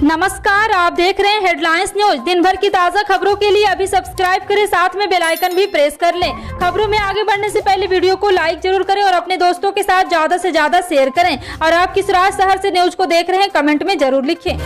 नमस्कार, आप देख रहे हैं हेडलाइंस न्यूज। दिन भर की ताज़ा खबरों के लिए अभी सब्सक्राइब करें, साथ में बेल आइकन भी प्रेस कर लें। खबरों में आगे बढ़ने से पहले वीडियो को लाइक जरूर करें और अपने दोस्तों के साथ ज्यादा से ज्यादा शेयर करें। और आप किस शहर से न्यूज को देख रहे हैं, कमेंट में जरूर लिखें।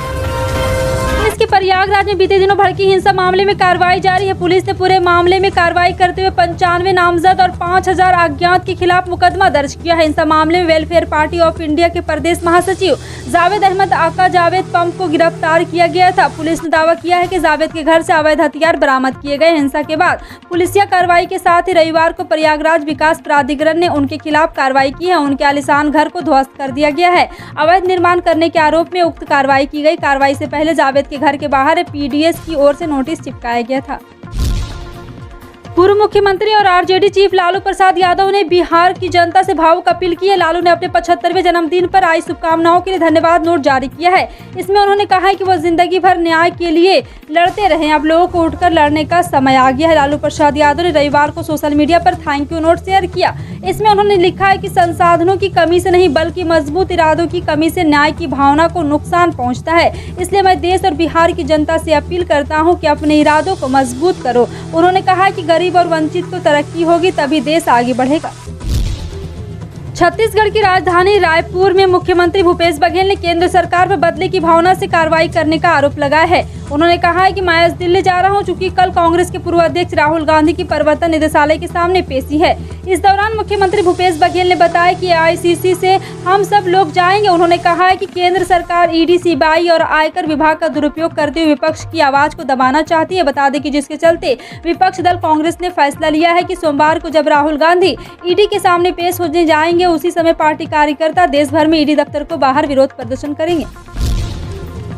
पुलिस की प्रयागराज में बीते दिनों भड़की हिंसा मामले में कार्रवाई जारी है। पुलिस ने पूरे मामले में कार्रवाई करते हुए 95 नामजद और 5000 अज्ञात के खिलाफ मुकदमा दर्ज किया है। हिंसा मामले में वेलफेयर पार्टी ऑफ इंडिया के प्रदेश महासचिव जावेद अहमद आका जावेद पंप को गिरफ्तार किया गया था। पुलिस ने दावा किया है कि जावेद के घर से अवैध हथियार बरामद किए गए। हिंसा के बाद पुलिसिया कार्रवाई के साथ ही रविवार को प्रयागराज विकास प्राधिकरण ने उनके खिलाफ कार्रवाई की है। उनके आलीशान घर को ध्वस्त कर दिया गया है। अवैध निर्माण करने के आरोप में उक्त कार्रवाई की गई। कार्रवाई से पहले जावेद के घर के बाहर पीडीएस की ओर से नोटिस चिपकाया गया था। पूर्व मुख्यमंत्री और आरजेडी चीफ लालू प्रसाद यादव ने बिहार की जनता से भावुक अपील की है। लालू ने अपने 75वें जन्मदिन पर आई शुभकामनाओं के लिए धन्यवाद नोट जारी किया है। इसमें उन्होंने कहा है कि वो जिंदगी भर न्याय के लिए लड़ते रहे, अब लोगों को उठकर लड़ने का समय आ गया है। लालू प्रसाद यादव ने रविवार को सोशल मीडिया पर थैंक यू नोट शेयर किया। इसमें उन्होंने लिखा है कि संसाधनों की कमी से नहीं बल्कि मजबूत इरादों की कमी से न्याय की भावना को नुकसान पहुंचता है। इसलिए मैं देश और बिहार की जनता से अपील करता हूं कि अपने इरादों को मजबूत करो। उन्होंने कहा कि गरीब और वंचित को तरक्की होगी तभी देश आगे बढ़ेगा। छत्तीसगढ़ की राजधानी रायपुर में मुख्यमंत्री भूपेश बघेल ने केंद्र सरकार पर बदले की भावना से कार्रवाई करने का आरोप लगाया है। उन्होंने कहा है कि मैं आज दिल्ली जा रहा हूं, चूंकि कल कांग्रेस के पूर्व अध्यक्ष राहुल गांधी की प्रवर्तन निदेशालय के सामने पेशी है। इस दौरान मुख्यमंत्री भूपेश बघेल ने बताया कि आईसीसी से हम सब लोग जाएंगे। उन्होंने कहा है कि केंद्र सरकार ईडी, सीबीआई और आयकर विभाग का दुरुपयोग करते हुए विपक्ष की आवाज को दबाना चाहती है। बता दें कि जिसके चलते विपक्ष दल कांग्रेस ने फैसला लिया है कि सोमवार को जब राहुल गांधी ईडी के सामने पेश होने जाएंगे, उसी समय पार्टी कार्यकर्ता देश भर में ईडी दफ्तर को बाहर विरोध प्रदर्शन करेंगे।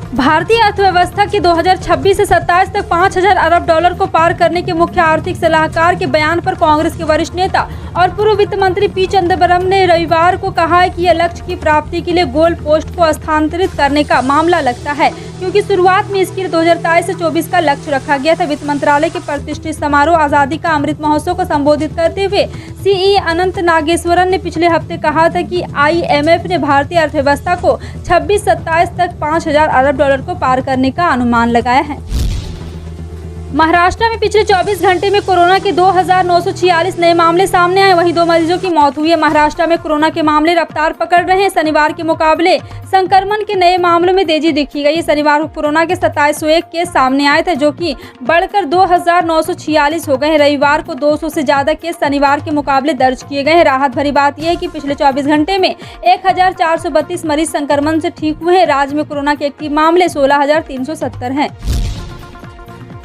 भारतीय अर्थव्यवस्था के 2026 से 27 तक 5000 अरब डॉलर को पार करने के मुख्य आर्थिक सलाहकार के बयान पर कांग्रेस के वरिष्ठ नेता और पूर्व वित्त मंत्री पी चिदंबरम ने रविवार को कहा है कि यह लक्ष्य की प्राप्ति के लिए गोल पोस्ट को स्थानांतरित करने का मामला लगता है, क्योंकि शुरुआत में इसके लिए 2023 से 24 का लक्ष्य रखा गया था। वित्त मंत्रालय के प्रतिष्ठित समारोह आजादी का अमृत महोत्सव को संबोधित करते हुए सीई अनंत नागेश्वरन ने पिछले हफ्ते कहा था कि आईएमएफ ने भारतीय अर्थव्यवस्था को 26-27 तक 5000 अरब डॉलर को पार करने का अनुमान लगाया है। महाराष्ट्र में पिछले 24 घंटे में कोरोना के 2946 नए मामले सामने आए, वहीं 2 मरीजों की मौत हुई है। महाराष्ट्र में कोरोना के मामले रफ्तार पकड़ रहे हैं। शनिवार के मुकाबले संक्रमण के नए मामलों में तेजी दिखी गई। शनिवार को कोरोना के 2701 केस सामने आए थे, जो कि बढ़कर 2946 हो गए हैं। रविवार को 200 से ज्यादा केस शनिवार के मुकाबले दर्ज किए गए हैं। राहत भरी बात यह है कि पिछले 24 घंटे में 1432 मरीज संक्रमण से ठीक हुए हैं। राज्य में कोरोना के एक्टिव मामले 16370 हैं।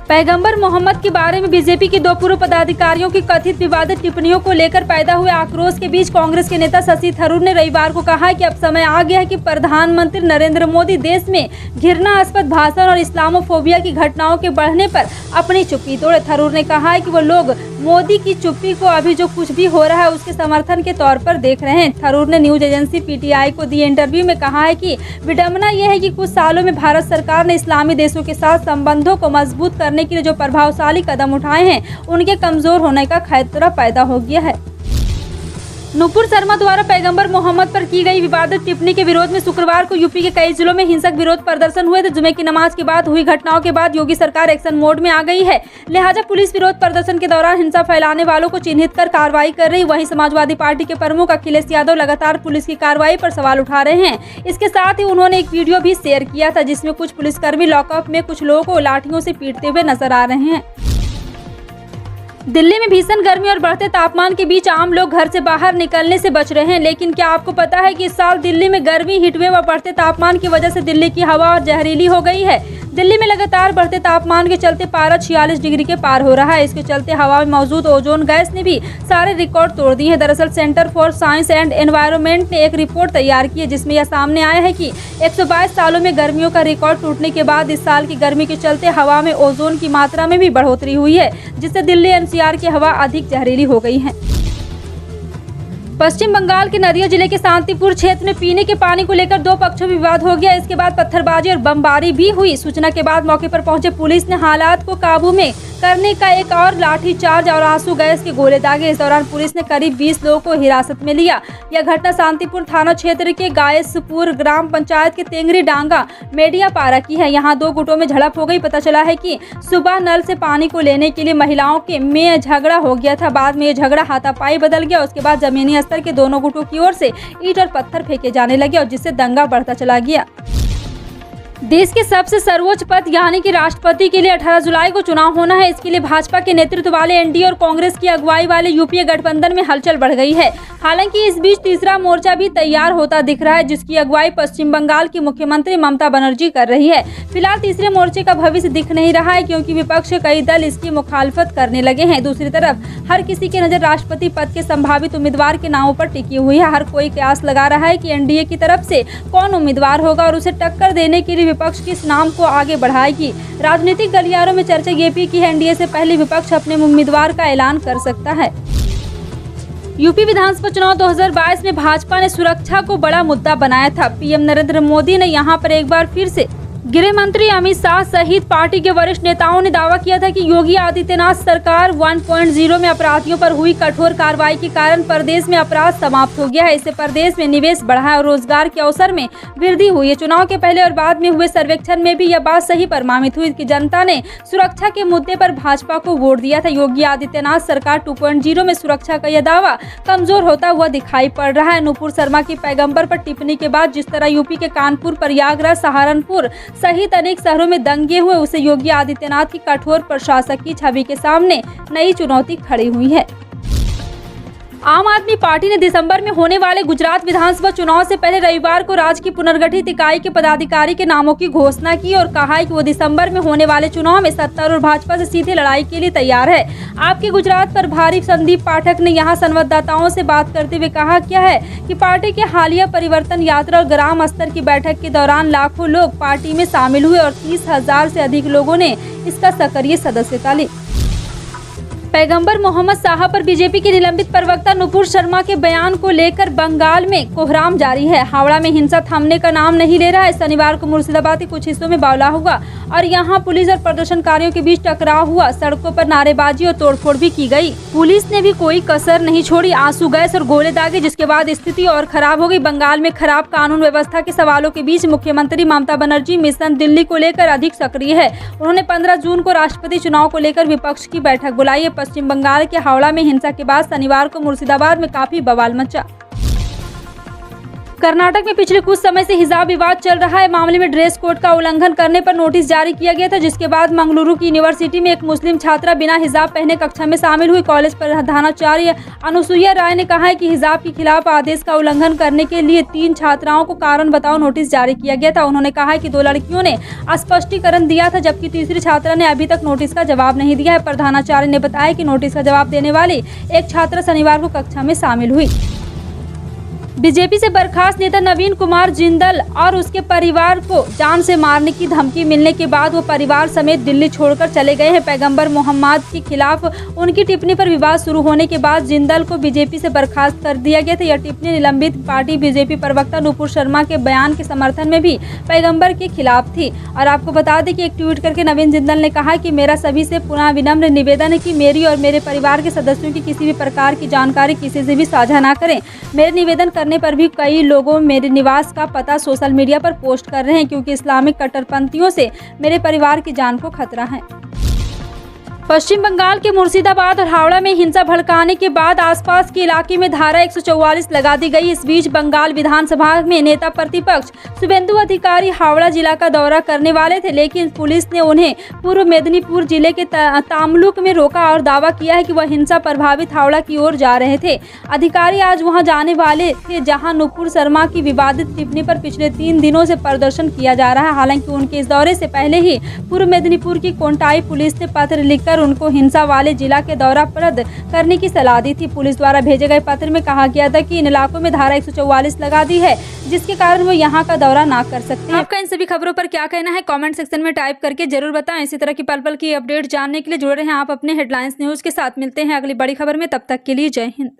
पैगंबर मोहम्मद के बारे में बीजेपी के 2 पूर्व पदाधिकारियों की कथित विवादित टिप्पणियों को लेकर पैदा हुए आक्रोश के बीच कांग्रेस के नेता शशि थरूर ने रविवार को कहा कि अब समय आ गया है कि प्रधानमंत्री नरेंद्र मोदी देश में घृणास्पद भाषण और इस्लामोफोबिया की घटनाओं के बढ़ने पर अपनी चुप्पी तोड़े। थरूर ने कहा है कि वो लोग मोदी की चुप्पी को अभी जो कुछ भी हो रहा है उसके समर्थन के तौर पर देख रहे हैं। थरूर ने न्यूज एजेंसी पीटीआई को दिए इंटरव्यू में कहा है कि विडंबना यह है कि कुछ सालों में भारत सरकार ने इस्लामी देशों के साथ संबंधों को मजबूत करने के लिए जो प्रभावशाली कदम उठाए हैं, उनके कमजोर होने का खतरा पैदा हो गया है। नुपुर शर्मा द्वारा पैगंबर मोहम्मद पर की गई विवादित टिप्पणी के विरोध में शुक्रवार को यूपी के कई जिलों में हिंसक विरोध प्रदर्शन हुए थे। जुमे की नमाज के बाद हुई घटनाओं के बाद योगी सरकार एक्शन मोड में आ गई है, लिहाजा पुलिस विरोध प्रदर्शन के दौरान हिंसा फैलाने वालों को चिन्हित कर कार्रवाई कर रही। वहीं समाजवादी पार्टी के प्रमुख अखिलेश यादव लगातार पुलिस की कार्रवाई पर सवाल उठा रहे हैं। इसके साथ ही उन्होंने एक वीडियो भी शेयर किया था, जिसमें कुछ पुलिसकर्मी लॉकअप में कुछ लोगों को लाठियों से पीटते हुए नजर आ रहे हैं। दिल्ली में भीषण गर्मी और बढ़ते तापमान के बीच आम लोग घर से बाहर निकलने से बच रहे हैं, लेकिन क्या आपको पता है कि इस साल दिल्ली में गर्मी, हीटवेव और बढ़ते तापमान की वजह से दिल्ली की हवा जहरीली हो गई है। दिल्ली में लगातार बढ़ते तापमान के चलते पारा 46 डिग्री के पार हो रहा है। इसके चलते हवा में मौजूद ओजोन गैस ने भी सारे रिकॉर्ड तोड़ दिए हैं। दरअसल centre for science and environment ने एक रिपोर्ट तैयार की है, जिसमें यह सामने आया है कि 122 सालों में गर्मियों का रिकॉर्ड टूटने के बाद इस साल की गर्मी के चलते हवा में ओजोन की मात्रा में भी बढ़ोतरी हुई है, जिससे दिल्ली एनसीआर की हवा अधिक जहरीली हो गई है। पश्चिम बंगाल के नदिया जिले के शांतिपुर क्षेत्र में पीने के पानी को लेकर दो पक्षों में विवाद हो गया। इसके बाद पत्थरबाजी और बमबारी भी हुई। सूचना के बाद मौके पर पहुंचे पुलिस ने हालात को काबू में करने का एक और लाठीचार्ज और आंसू गैस के गोले दागे। इस दौरान पुलिस ने करीब 20 लोगों को हिरासत में लिया। यह घटना शांतिपुर थाना क्षेत्र के गायसपुर ग्राम पंचायत के तेंगरी डांगा मेडियापारा की है। यहाँ दो गुटों में झड़प हो गई। पता चला है कि सुबह नल से पानी को लेने के लिए महिलाओं के में झगड़ा हो गया था। बाद में ये झगड़ा हाथापाई बदल गया। उसके बाद जमीनी स्तर के दोनों गुटों की ओर से ईंट और पत्थर फेंके जाने लगे और जिससे दंगा बढ़ता चला गया। देश के सबसे सर्वोच्च पद यानी कि राष्ट्रपति के लिए 18 जुलाई को चुनाव होना है। इसके लिए भाजपा के नेतृत्व वाले एनडीए और कांग्रेस की अगुवाई वाले यूपीए गठबंधन में हलचल बढ़ गई है। हालांकि इस बीच तीसरा मोर्चा भी तैयार होता दिख रहा है, जिसकी अगुवाई पश्चिम बंगाल की मुख्यमंत्री ममता बनर्जी कर रही है। फिलहाल तीसरे मोर्चे का भविष्य दिख नहीं रहा है, क्योंकि विपक्ष के कई दल इसकी मुखालफत करने लगे हैं। दूसरी तरफ हर किसी की नजर राष्ट्रपति पद के संभावित उम्मीदवार के नामों पर टिकी हुई है। हर कोई कयास लगा रहा है कि एनडीए की तरफ से कौन उम्मीदवार होगा और उसे टक्कर देने के लिए विपक्ष किस नाम को आगे बढ़ाएगी। राजनीतिक गलियारों में चर्चा ये भी की है एनडीए से पहले विपक्ष अपने उम्मीदवार का ऐलान कर सकता है। यूपी विधानसभा चुनाव 2022 में भाजपा ने सुरक्षा को बड़ा मुद्दा बनाया था। पीएम नरेंद्र मोदी ने यहां पर एक बार फिर से गृह मंत्री अमित शाह सहित पार्टी के वरिष्ठ नेताओं ने दावा किया था कि योगी आदित्यनाथ सरकार 1.0 में अपराधियों पर हुई कठोर कार्रवाई के कारण प्रदेश में अपराध समाप्त हो गया है। इससे प्रदेश में निवेश बढ़ा है और रोजगार के अवसर में वृद्धि हुई है। चुनाव के पहले और बाद में हुए सर्वेक्षण में भी यह बात सही प्रमाणित हुई कि जनता ने सुरक्षा के मुद्दे पर भाजपा को वोट दिया था। योगी आदित्यनाथ सरकार 2.0 में सुरक्षा का यह दावा कमजोर होता हुआ दिखाई पड़ रहा है। नुपुर शर्मा की पैगंबर पर टिप्पणी के बाद जिस तरह यूपी के कानपुर, प्रयागराज, सहारनपुर सहित अनेक शहरों में दंगे हुए, उसे योगी आदित्यनाथ की कठोर प्रशासक की छवि के सामने नई चुनौती खड़ी हुई है। आम आदमी पार्टी ने दिसंबर में होने वाले गुजरात विधानसभा चुनाव से पहले रविवार को राज्य की पुनर्गठित इकाई के पदाधिकारी के नामों की घोषणा की और कहा है कि वो दिसंबर में होने वाले चुनाव में सत्ता और भाजपा से सीधे लड़ाई के लिए तैयार है। आपके गुजरात प्रभारी संदीप पाठक ने यहां संवाददाताओं से बात करते हुए कहा क्या है कि पार्टी के हालिया परिवर्तन यात्रा और ग्राम स्तर की बैठक के दौरान लाखों लोग पार्टी में शामिल हुए और 30,000 से अधिक लोगों ने इसका सक्रिय सदस्यता ली। पैगंबर मोहम्मद साहा पर बीजेपी के निलंबित प्रवक्ता नुपुर शर्मा के बयान को लेकर बंगाल में कोहराम जारी है। हावड़ा में हिंसा थमने का नाम नहीं ले रहा है। शनिवार को मुर्शिदाबाद के कुछ हिस्सों में बावला हुआ और यहां पुलिस और प्रदर्शनकारियों के बीच टकराव हुआ। सड़कों पर नारेबाजी और तोड़फोड़ भी की गई। पुलिस ने भी कोई कसर नहीं छोड़ी, आंसू गैस और गोले दागे, जिसके बाद स्थिति और खराब हो गई। बंगाल में खराब कानून व्यवस्था के सवालों के बीच मुख्यमंत्री ममता बनर्जी मिशन दिल्ली को लेकर अधिक सक्रिय है। उन्होंने 15 जून को राष्ट्रपति चुनाव को लेकर विपक्ष की बैठक बुलाई है। पश्चिम बंगाल के हावड़ा में हिंसा के बाद शनिवार को मुर्शिदाबाद में काफी बवाल मचा। कर्नाटक में पिछले कुछ समय से हिजाब विवाद चल रहा है। मामले में ड्रेस कोड का उल्लंघन करने पर नोटिस जारी किया गया था, जिसके बाद मंगलुरु की यूनिवर्सिटी में एक मुस्लिम छात्रा बिना हिजाब पहने कक्षा में शामिल हुई। कॉलेज प्रधानाचार्य अनुसुईया राय ने कहा है कि हिजाब के खिलाफ आदेश का उल्लंघन करने के लिए 3 छात्राओं को कारण बताओ नोटिस जारी किया गया था। उन्होंने कहा है कि 2 लड़कियों ने स्पष्टीकरण दिया था, जबकि तीसरी छात्रा ने अभी तक नोटिस का जवाब नहीं दिया है। प्रधानाचार्य ने बताया कि नोटिस का जवाब देने वाली एक छात्रा शनिवार को कक्षा में शामिल हुई। बीजेपी से बर्खास्त नेता नवीन कुमार जिंदल और उसके परिवार को जान से मारने की धमकी मिलने के बाद वो परिवार समेत दिल्ली छोड़कर चले गए हैं। पैगंबर मोहम्मद के खिलाफ उनकी टिप्पणी पर विवाद शुरू होने के बाद जिंदल को बीजेपी से बर्खास्त कर दिया गया था। यह टिप्पणी निलंबित पार्टी बीजेपी प्रवक्ता नुपुर शर्मा के बयान के समर्थन में भी पैगंबर के खिलाफ थी। और आपको बता दें कि एक ट्वीट करके नवीन जिंदल ने कहा कि मेरा सभी से पुनः विनम्र निवेदन है कि मेरी और मेरे परिवार के सदस्यों की किसी भी प्रकार की जानकारी किसी से भी साझा न करें। मेरे निवेदन करने पर भी कई लोगों मेरे निवास का पता सोशल मीडिया पर पोस्ट कर रहे हैं, क्योंकि इस्लामिक कट्टरपंथियों से मेरे परिवार की जान को खतरा है। पश्चिम बंगाल के मुर्शिदाबाद और हावड़ा में हिंसा भड़काने के बाद आसपास के इलाके में धारा 144 लगा दी गई। इस बीच बंगाल विधानसभा में नेता प्रतिपक्ष शुभेंदु अधिकारी हावड़ा जिला का दौरा करने वाले थे, लेकिन पुलिस ने उन्हें पूर्व मेदिनीपुर जिले के तामलुक में रोका और दावा किया है कि वह हिंसा प्रभावित हावड़ा की ओर जा रहे थे। अधिकारी आज वहां जाने वाले थे, जहां नुपुर शर्मा की विवादित टिप्पणी पर पिछले 3 दिनों से प्रदर्शन किया जा रहा है। हालांकि उनके इस दौरे से पहले ही पूर्व मेदिनीपुर की कोंटाई पुलिस ने पत्र लिखकर उनको हिंसा वाले जिला के दौरा रद्द करने की सलाह दी थी। पुलिस द्वारा भेजे गए पत्र में कहा गया था कि इन इलाकों में धारा 144 लगा दी है, जिसके कारण वो यहाँ का दौरा ना कर सकते हैं। आपका इन सभी खबरों पर क्या कहना है कमेंट सेक्शन में टाइप करके जरूर बताएं। इसी तरह की पल पल की अपडेट जानने के लिए जुड़े रहें आप अपने हेडलाइंस न्यूज के साथ। मिलते हैं अगली बड़ी खबर में, तब तक के लिए जय हिंद।